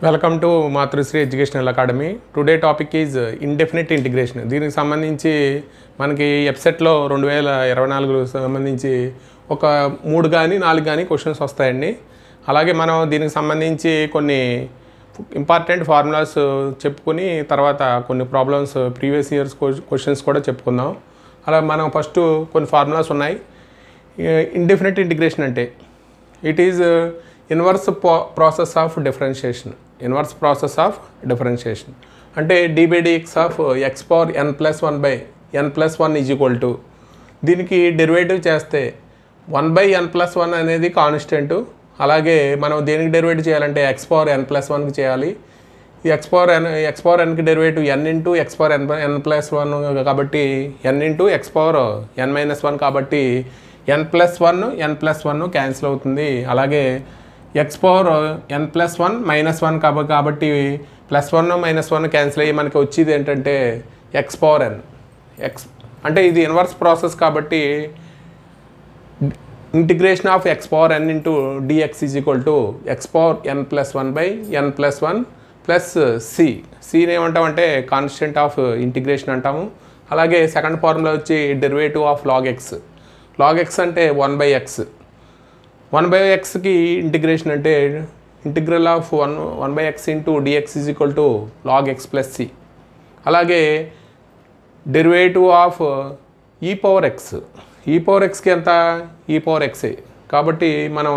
Welcome to Matrusri educational academy. Today topic is indefinite integration. దీనికి సంబంధించి మనకి వెబ్సైట్లో 2024 సంబంధించి ఒక 3 కానీ 4 కానీ క్వశ్చన్స్ వస్తాయండి. అలాగే మనం దీనికి సంబంధించి కొన్ని ఇంపార్టెంట్ ఫార్ములాస్ చెప్పుకుని తర్వాత కొన్ని ప్రాబ్లమ్స్ ప్రీవియస్ ఇయర్స్ క్వశ్చన్స్ కూడా చెప్పుకుందాం. అలా మనం ఫస్ట్ కొన్ని ఫార్ములాస్ ఉన్నాయి. ఇండెఫినిట్ ఇంటిగ్రేషన్ అంటే it is inverse process of differentiation. Inverse process of differentiation అంటే d/dx ఆఫ్ x పవర్ n+1/n+1 ఈజ్ ఈక్వల్ టు దీనికి డెరివేటివ్ చేస్తే 1/n+1 అనేది కాన్స్టెంట్. అలాగే మనం దేనికి డెరివేటివ్ చేయాలంటే x పవర్ n+1కి చేయాలి. ఈ x పవర్ nకి derivative n into x power n+1 కాబట్టి n into x power n-1 కాబట్టి n+1 క్యాన్సిల్ అవుతుంది. అలాగే x పవర్ n+1 -1 కాబట్టి +1 -1 క్యాన్సిల్ అయ్యి మనకి వచ్చేది ఏంటంటే x పవర్ n. అంటే ఇది ఇన్వర్స్ ప్రాసెస్ కాబట్టి integration of x power n into dx is equal to x పవర్ n+1/n+1 ప్లస్ సిని ఏమంటామంటే కాన్స్టెంట్ ఆఫ్ ఇంటిగ్రేషన్ అంటాము. అలాగే సెకండ్ ఫార్ములా వచ్చి derivative of log x. log x అంటే 1/x. 1/xకి ఇంటిగ్రేషన్ అంటే integral of 1/x into dx is equal to log x plus C. అలాగే derivative of e power x. E power ఎక్స్కి ఎంత e power ఎక్సే కాబట్టి మనం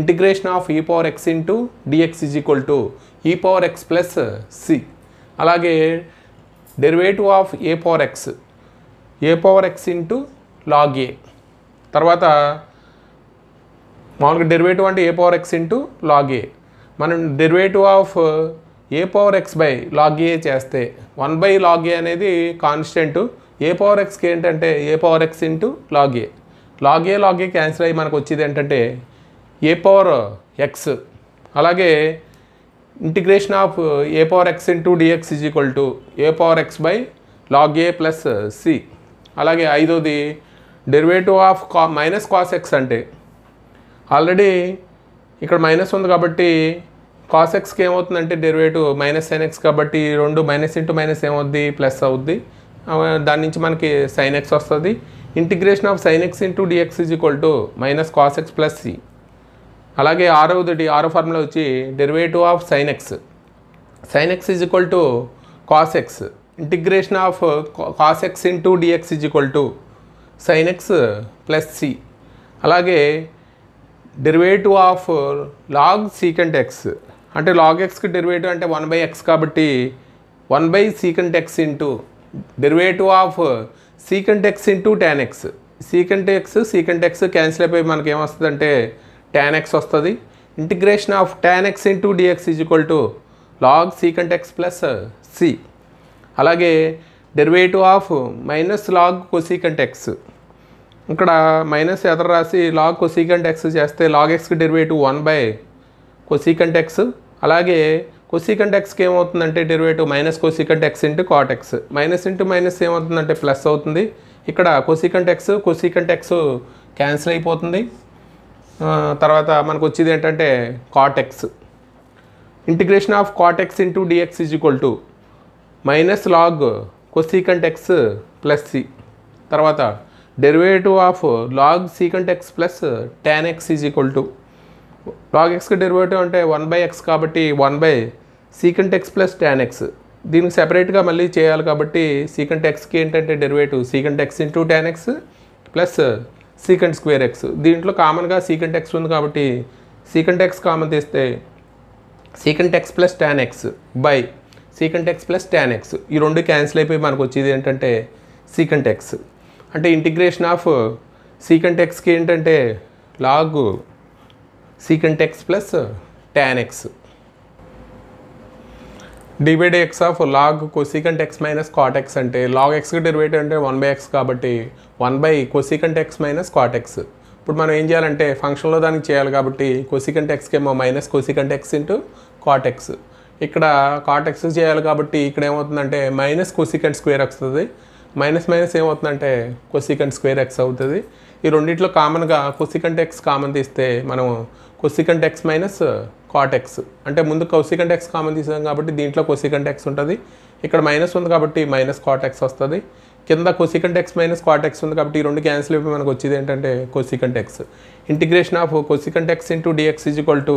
integration of e power x into dx is equal to e power x plus C. అలాగే derivative of a power x into log a. తర్వాత మామూలుగా derivative అంటే a power x into log a. మనం derivative of a power x by log a చేస్తే 1/log a అనేది constant. ఏ power ఎక్స్కి ఏంటంటే a power x into log a. log a cancel అయ్యి మనకు వచ్చేది ఏంటంటే ఏ పవర్ ఎక్స్. అలాగే integration of a power x into dx is equal to a power x by log a plus C. అలాగే ఐదోది derivative of -cos x అంటే already ఇక్కడ minus ఉంది కాబట్టి cos xకి ఏమవుతుందంటే డెరివేటివ్ -sin x కాబట్టి రెండు మైనస్ ఇంటూ మైనస్ ఏమవుద్ది ప్లస్ అవుద్ది. దాని నుంచి మనకి sin x వస్తుంది. Integration of sin x into dx is equal to -cos x plus C. అలాగే ఆరో ఫార్ములా వచ్చి derivative of sin x. sin x is equal to cos x. Integration of cos x into dx is equal to sin x plus C. అలాగే derivative of log secant x అంటే log xకి derivative అంటే 1/x కాబట్టి 1/secant x into derivative of secant x into tan x. secant x cancel అయిపోయి మనకి ఏమొస్తుందంటే tan x వస్తుంది. Integration of tan x into dx is equal to log secant x plus C. అలాగే derivative of -log cosecant x. ఇక్కడ minus ఎదురు రాసి log cosecant x చేస్తే log xకి డెరివేటివ్ 1/cosecant x. అలాగే cosecant xకి ఏమవుతుందంటే derivative -cosecant x into cot x. Minus into minus ఏమవుతుందంటే ప్లస్ అవుతుంది. ఇక్కడ cosecant x క్యాన్సిల్ అయిపోతుంది. తర్వాత మనకు వచ్చేది ఏంటంటే cot x. Integration of cot x into dx is equal to -log cosecant x plus c. తర్వాత derivative of log secant x plus tan x is equal to log xకి derivative అంటే 1/x కాబట్టి 1/secant x plus tan x. దీనికి సెపరేట్గా మళ్ళీ చేయాలి కాబట్టి secant xకి ఏంటంటే derivative secant x into tan x plus secant square x. దీంట్లో కామన్గా secant x ఉంది కాబట్టి secant x కామన్ తీస్తే secant x plus tan x by secant x plus tan x. ఈ రెండు క్యాన్సిల్ అయిపోయి మనకు వచ్చేది ఏంటంటే secant x. అంటే ఇంటిగ్రేషన్ ఆఫ్ secant xకి ఏంటంటే log secant x plus tan x. d/dx of log cosecant x minus cot x అంటే log xకి డెరివేటివ్ అంటే 1/x కాబట్టి 1/cosecant x minus cot x. ఇప్పుడు మనం ఏం చేయాలంటే ఫంక్షన్లో దానికి చేయాలి కాబట్టి cosecant xకి ఏమో -cosecant x into cot x. ఇక్కడ cot x చేయాలి కాబట్టి ఇక్కడ ఏమవుతుందంటే -cosecant స్క్వేర్ వస్తుంది. మైనస్ ఏమవుతుందంటే cosecant స్క్వేర్ x అవుతుంది. ఈ రెండిట్లో కామన్గా cosecant x కామన్ తీస్తే మనం కొసికంట్ ఎక్స్ మైనస్ కాట్ ఎక్స్. అంటే ముందు కొసికంట్ ఎక్స్ కామన్ తీసాం కాబట్టి దీంట్లో కొసికంట్ ఎక్స్ ఉంటుంది, ఇక్కడ మైనస్ ఉంది కాబట్టి మైనస్ కాట్ ఎక్స్ వస్తుంది, కింద cosecant x minus cot x ఉంది కాబట్టి ఈ రెండు క్యాన్సిల్ అయిపోయి మనకు వచ్చేది ఏంటంటే cosecant x. Integration of cosecant x into dx is equal to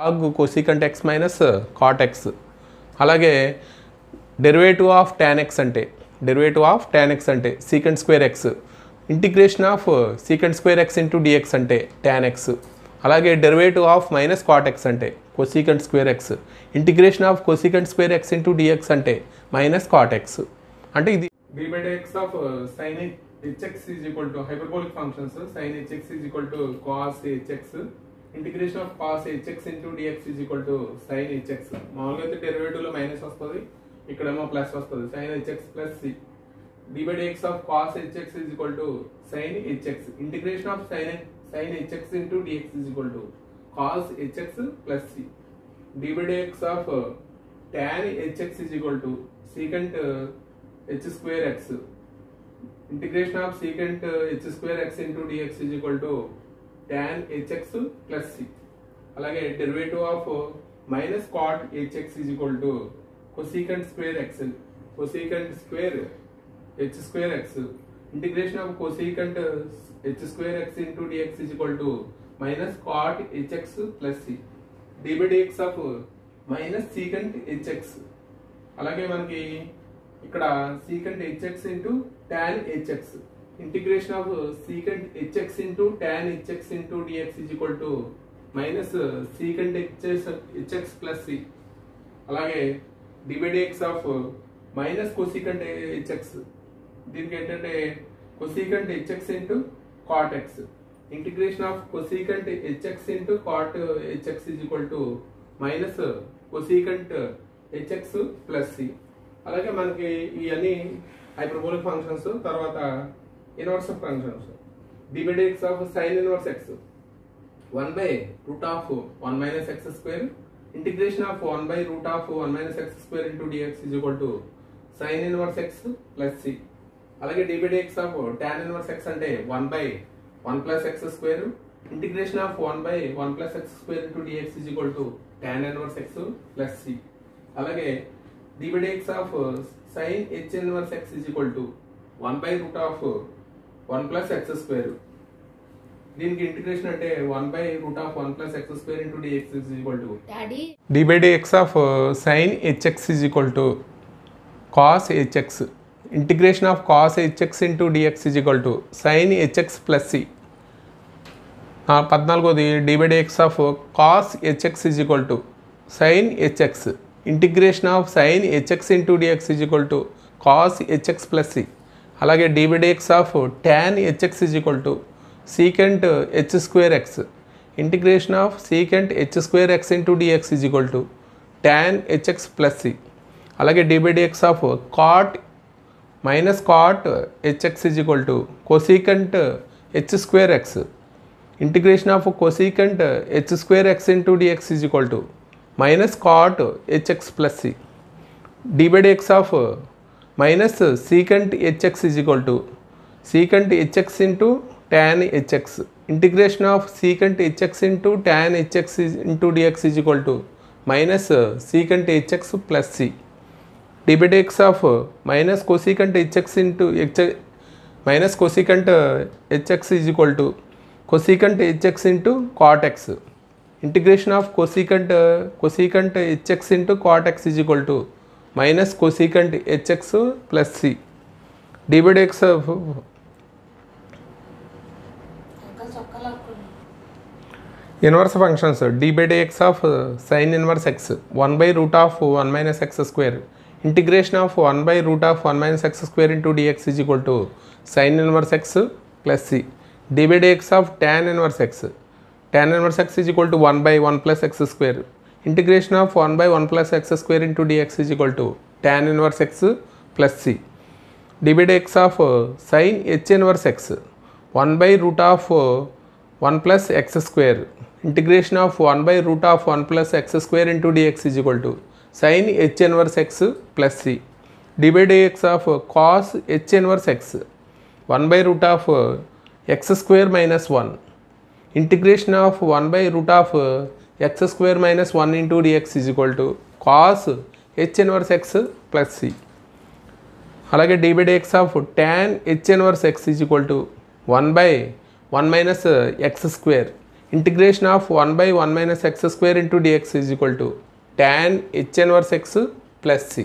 log cosecant x minus cot x. అలాగే డెరివేటివ్ ఆఫ్ టాన్ ఎక్స్ అంటే secant square x. Integration of secant square x into dx అంటే tan x. అలాగే derivative of minus cot x అంటే cosecant square x. Integration of cosecant square x into dx అంటే minus cot x. అంటే ఇది d by dx of sin hx is equal to hyperbolic functions. Sin hx is equal to cos hx. Integration of cos hx into dx is equal to sin hx. మామూలుగా అయితే derivative లో minus వస్తుంది, ఇక్కడేమో plus వస్తుంది. sin hx plus c. d by dx of cos hx is equal to sin hx. Integration of sin hx into dx is equal to cos hx plus c. d by dx of tan hx is equal to secant h square x. Integration of secant h square x into dx is equal to tan hx plus c. అలాగే derivative of minus cot hx is equal to cosecant square x. cosecant square h square x. Integration of cosecant h square x into dx is equal to minus cot hx plus c. d by dx of minus secant hx. అలాగే మనకి ఇక్కడ secant hx into tan hx. Integration of secant hx into tan hx into dx is equal to minus secant hx plus c. అలాగే d by dx of minus cosecant hx. దీనికి ఏంటంటే cosecant hx into cot x. Integration of cosecant hx into cot hx is equal to minus cosecant hx plus c. అలాగే మనకి ఇవన్నీ hyperbolic functions. తర్వాత inverse functions. d by dx of sin inverse x 1 by root of 1 minus x square. Integration of 1 by root of 1 minus x square into dx is equal to sin inverse x plus c. అలాగే d by dx of tan inverse x అంటే 1 by 1 plus x square. Integration of 1 by 1 plus x square into dx is equal to tan inverse x plus c. అలాగే d by dx of sin h inverse x is equal to 1 by root of 1 plus x square. దీనికి integration అంటే 1 by root of 1 plus x square into dx is equal to d by dx of sin hx is equal to cos hx. Integration of cos hx into dx is equal to sin hx plus c. 14ది d by dx of cos hx is equal to sin hx. Integration of sin hx into dx is equal to cos hx plus c. అలాగే d by dx of tan hx is equal to secant h square x. Integration of secant h square x into dx is equal to tan hx plus c. అలాగే d by dx of cot minus cot hx is equal to cosecant h square x. Integration of cosecant h square x into dx is equal to minus cot hx plus c. d by dx of minus secant hx is equal to secant hx into tan hx. Integration of secant hx into tan hx into dx is equal to minus secant hx plus c. d by dx of minus cosecant hx into minus cosecant hx is equal to cosecant hx into cot x. Integration of cosecant hx into cot x is equal to minus cosecant hx plus c. d by dx of inverse functions. d by dx of sin inverse x 1 by root of 1 minus x square. Integration of 1 by root of 1 minus x square into dx is equal to sin inverse x plus c. d by dx of tan inverse x. Tan inverse x is equal to 1 by 1 plus x square. Integration of 1 by 1 plus x square into dx is equal to tan inverse x plus c. d by dx of sin h inverse x 1 by root of 1 plus x square. Integration of 1 by root of 1 plus x square into dx is equal to sin h inverse x plus c. d by dx of cos h inverse x 1 by root of x square minus 1. Integration of 1/√(x² - 1 × dx) cos h inverse x plus c. అలాగే d/dx of tan h inverse x 1/1 - x². Integration of 1/1 - x² × dx tan h inverse x plus c.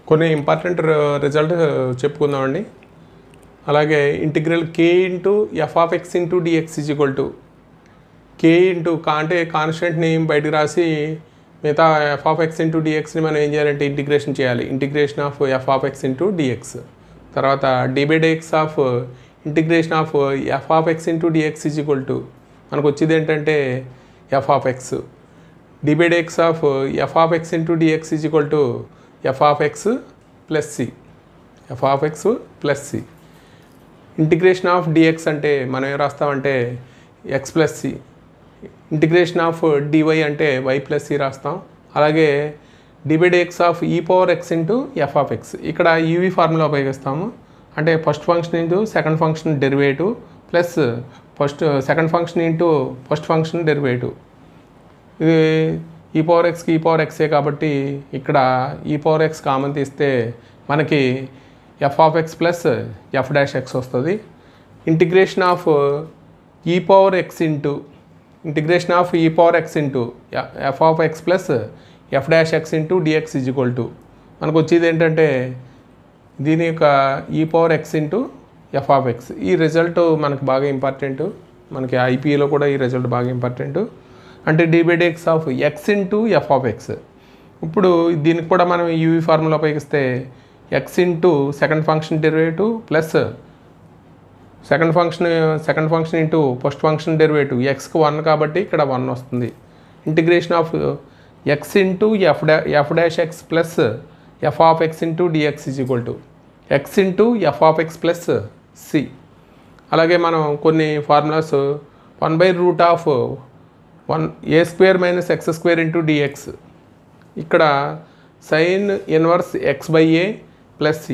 కొన్ని important result చెప్పుకుందామండి. అలాగే integral k × f(x) × dx k అంటే కాన్స్టెంట్ని బయటకు రాసి మిగతా f(x) × dxని మనం ఏం చేయాలంటే ఇంటిగ్రేషన్ చేయాలి. Integration of f(x) × dx. తర్వాత d/dx of integration of f(x) × dx మనకు వచ్చేది ఏంటంటే f(x). d/dx of f(x) × dx f(x) plus c. f(x) plus c. Integration of dx అంటే మనం ఏం రాస్తామంటే x plus c. Integration of dy అంటే y plus c రాస్తాం. అలాగే d/dx ఆఫ్ e⁻x × f(x). ఇక్కడ uv ఫార్ములా ఉపయోగిస్తాము. అంటే first function into second function derivative plus second function into first function derivative. ఇది e⁻xకి e⁻xే కాబట్టి ఇక్కడ e⁻x కామన్ తీస్తే మనకి f(x) ప్లస్ f'(x) వస్తుంది. Integration of e⁻x integration of e⁻x f(x) plus f'(x) × dx మనకు వచ్చేది ఏంటంటే దీని యొక్క e⁻x f(x). ఈ రిజల్ట్ మనకు బాగా ఇంపార్టెంట్. మనకి ఐపీఏలో కూడా ఈ రిజల్ట్ బాగా ఇంపార్టెంట్. అంటే d/dx ఆఫ్ x × f(x). ఇప్పుడు దీనికి కూడా మనం యూవీ ఫార్ములా ఉపయోగిస్తే x second function derivative plus second function into first function derivative xకి 1 కాబట్టి ఇక్కడ 1 వస్తుంది. Integration of x × f'(x) plus f(x) × dx x × f(x) plus c. అలాగే మనం కొన్ని ఫార్ములాస్ 1/√(a² - x² × dx ఇక్కడ sin inverse x/a plus c.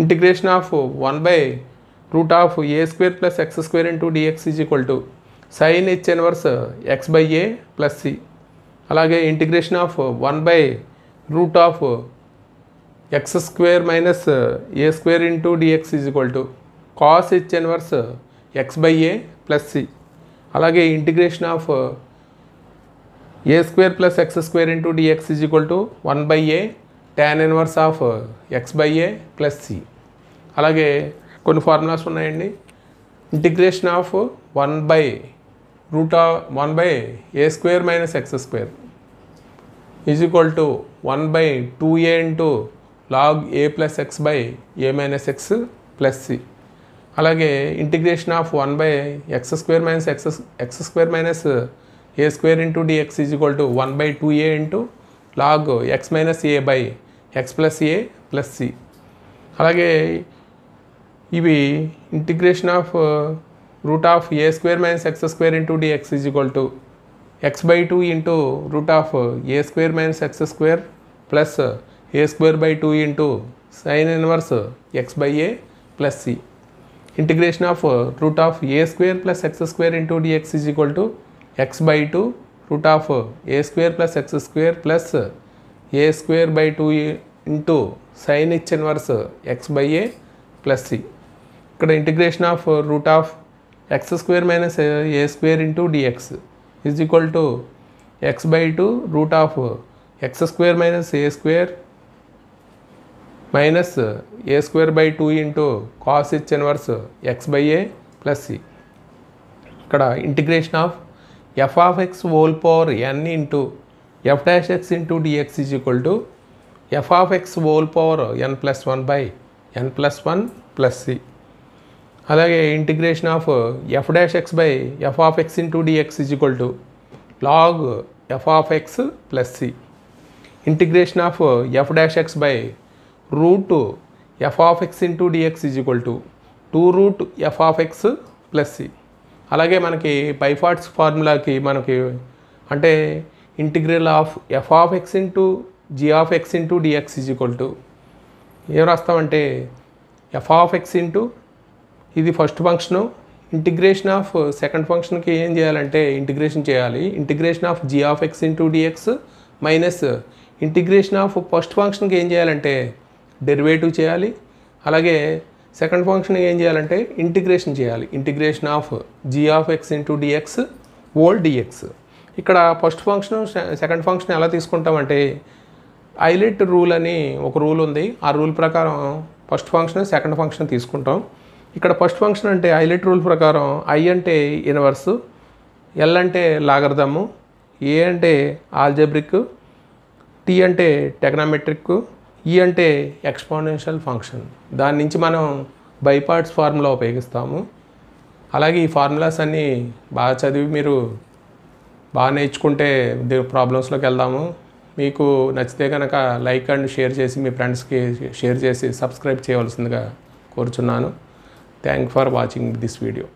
Integration of 1/√(a² + x² × dx sin h inverse x/a plus c. అలాగే integration of 1/√(x² - a² × dx cos h inverse x/a plus c. అలాగే integration of a² + x² × dx 1/a tan inverse of x/a plus c. అలాగే కొన్ని formulas ఉన్నాయండి. Integration of 1/(a² - x² 1/2a log a + x/a - x plus c. అలాగే integration of 1/(x² - x² - a² × dx 1/2a log x - a/x + a plus c. అలాగే ఇవి integration of √(a² - x² × dx x/2 √(a² - x² plus a²/2 sin inverse x/a plus c. Integration of √(a² + x² × dx x/2 √(a² + x² plus a²/2 sin h inverse x/a plus c. ఇక్కడ integration of √(x² - a² × dx x/2 √(x² - a² a²/2 cos h inverse x/a plus c. ఇక్కడ integration of f(x) whole power n into f'(x) × dx f(x) whole power n+1/n+1 plus c. అలాగే integration of f'(x) × dx log f(x) plus c. Integration of f'(x) √f(x) × dx 2√f(x) plus c. అలాగే మనకి by parts ఫార్ములాకి మనకి అంటే integral of f(x) × g(x) × dx ఏం రాస్తామంటే f(x) × ఇది first function. Integration of second ఫంక్షన్కి ఏం చేయాలంటే ఇంటిగ్రేషన్ చేయాలి. Integration of g of x into dx minus integration of first ఫంక్షన్కి ఏం చేయాలంటే డెరివేటివ్ చేయాలి. అలాగే సెకండ్ ఫంక్షన్కి ఏం చేయాలంటే ఇంటిగ్రేషన్ చేయాలి. Integration of g of x into dx whole dx. ఇక్కడ ఫస్ట్ ఫంక్షన్ సెకండ్ ఫంక్షన్ ఎలా తీసుకుంటామంటే ఐలెట్ రూల్ అని ఒక రూల్ ఉంది. ఆ రూల్ ప్రకారం ఫస్ట్ ఫంక్షన్ సెకండ్ ఫంక్షన్ తీసుకుంటాం. ఇక్కడ ఫస్ట్ ఫంక్షన్ అంటే ఐలెట్ రూల్ ప్రకారం I అంటే ఇన్వర్సు, L అంటే లాగరిథము, A అంటే ఆల్జబ్రిక్, T అంటే టెగ్నామెట్రిక్, E అంటే ఎక్స్పోనెన్షియల్ ఫంక్షన్. దాని నుంచి మనం బై పార్ట్స్ ఫార్ములా ఉపయోగిస్తాము. అలాగే ఈ ఫార్ములాస్ అన్నీ బాగా చదివి మీరు బాగా నేర్చుకుంటే ప్రాబ్లమ్స్లోకి వెళ్దాము. మీకు నచ్చితే కనుక లైక్ అండ్ షేర్ చేసి మీ ఫ్రెండ్స్కి షేర్ చేసి సబ్స్క్రైబ్ చేయవలసిందిగా కోరుచున్నాను. Thank for watching this video.